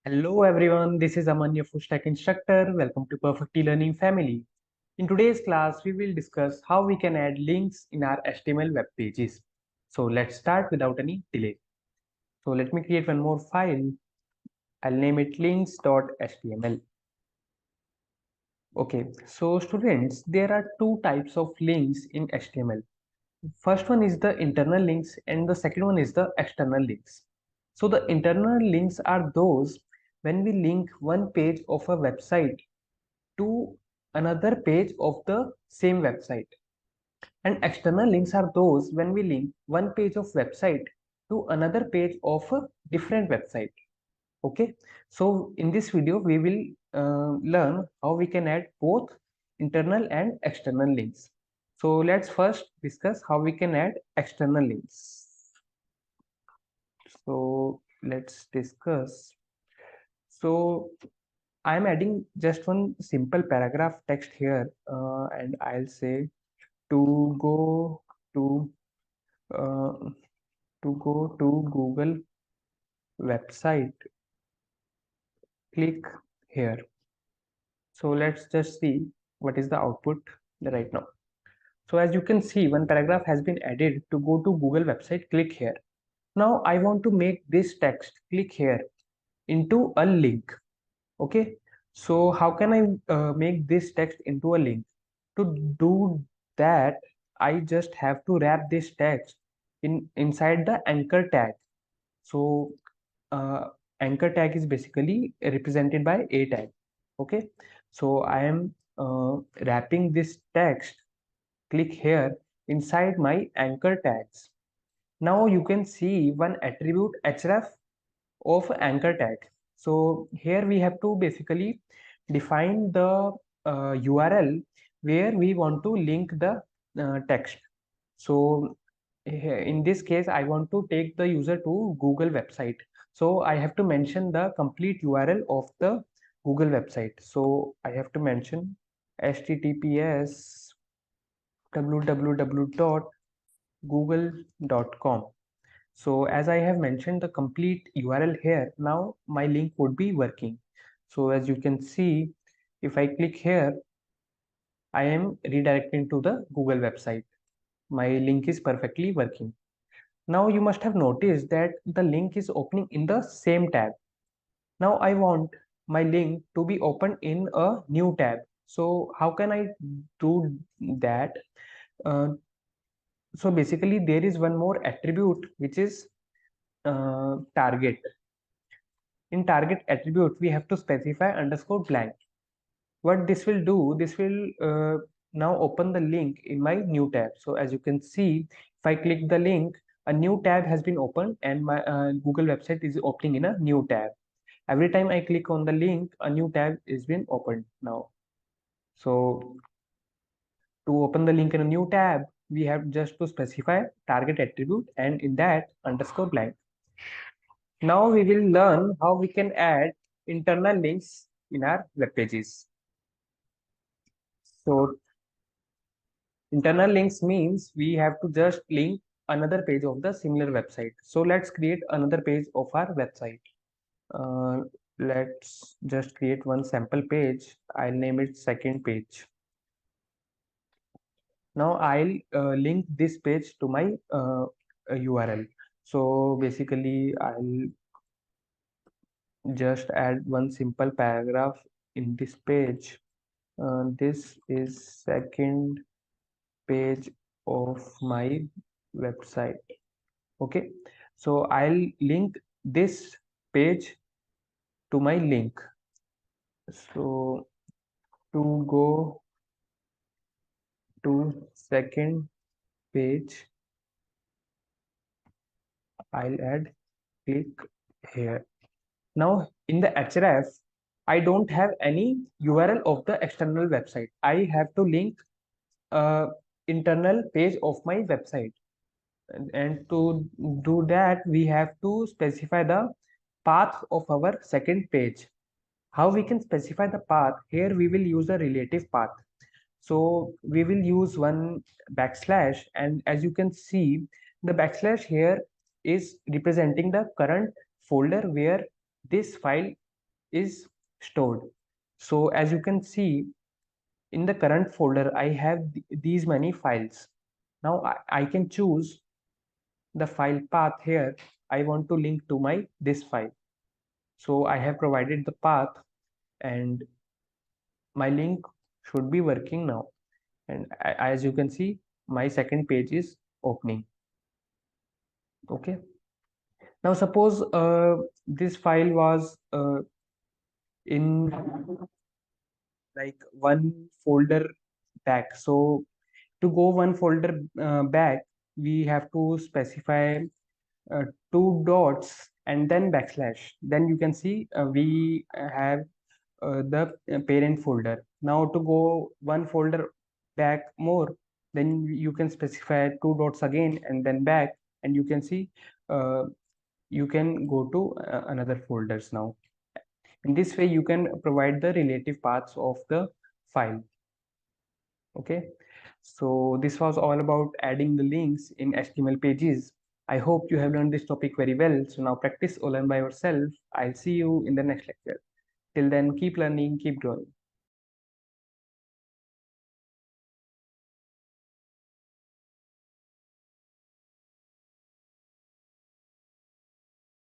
Hello everyone, this is Aman, your full stack instructor. Welcome to Perfect eLearning family. In today's class, we will discuss how we can add links in our HTML web pages. So let's start without any delay. So let me create one more file. I'll name it links.html. Okay, so students, there are two types of links in HTML. First one is the internal links and the second one is the external links. So the internal links are those when we link one page of a website to another page of the same website, and external links are those when we link one page of website to another page of a different website. Okay, so in this video we will learn how we can add both internal and external links. So let's first discuss how we can add external links. So let's discuss. So I'm adding just one simple paragraph text here, and I'll say to go to uh, Google website, click here. So let's just see what is the output right now. So as you can see, one paragraph has been added to go to Google website, click here. Now I want to make this text, click here, into a link. Okay, so how can I make this text into a link? To do that, I just have to wrap this text inside the anchor tag. So uh, anchor tag is basically represented by a tag. Okay, so I am wrapping this text, click here, inside my anchor tags. Now you can see one attribute href of anchor tag. So here we have to basically define the URL where we want to link the text. So in this case, I want to take the user to Google website. So I have to mention the complete URL of the Google website. So I have to mention https www.google.com. So as I have mentioned the complete URL here, now my link would be working. So as you can see, if I click here, I am redirecting to the Google website. My link is perfectly working. Now you must have noticed that the link is opening in the same tab. Now I want my link to be opened in a new tab. So how can I do that? Uh, so basically there is one more attribute which is target. In target attribute, we have to specify underscore blank. What this will do, this will now open the link in my new tab. So as you can see, if I click the link, a new tab has been opened and my Google website is opening in a new tab. Every time I click on the link, a new tab is been opened now. So to open the link in a new tab, we have just to specify target attribute and in that underscore blank. Now we will learn how we can add internal links in our web pages. So internal links means we have to just link another page of the similar website. So let's create another page of our website. Uh, let's just create one sample page. I'll name it second page. Now I'll link this page to my URL. So basically I'll just add one simple paragraph in this page. This is second page of my website. Okay, so I'll link this page to my link. So to go to second page, I'll add click here. Now in the href, I don't have any URL of the external website. I have to link internal page of my website, and to do that we have to specify the path of our second page. How we can specify the path? Here we will use a relative path. So we will use one backslash, and as you can see, the backslash here is representing the current folder where this file is stored. So as you can see, in the current folder, I have these many files. Now I can choose the file path here. I want to link to this file. So I have provided the path, and my link should be working now. And as you can see, my second page is opening. Okay. Now suppose this file was in like one folder back. So to go one folder back, we have to specify uh, two dots and then backslash. Then you can see we have the parent folder. Now to go one folder back more, then you can specify two dots again and then back, and you can see uh, you can go to another folders now. In this way you can provide the relative paths of the file. Okay, so this was all about adding the links in HTML pages. I hope you have learned this topic very well. So now practice or learn by yourself. I'll see you in the next lecture. Till then, keep learning, keep growing.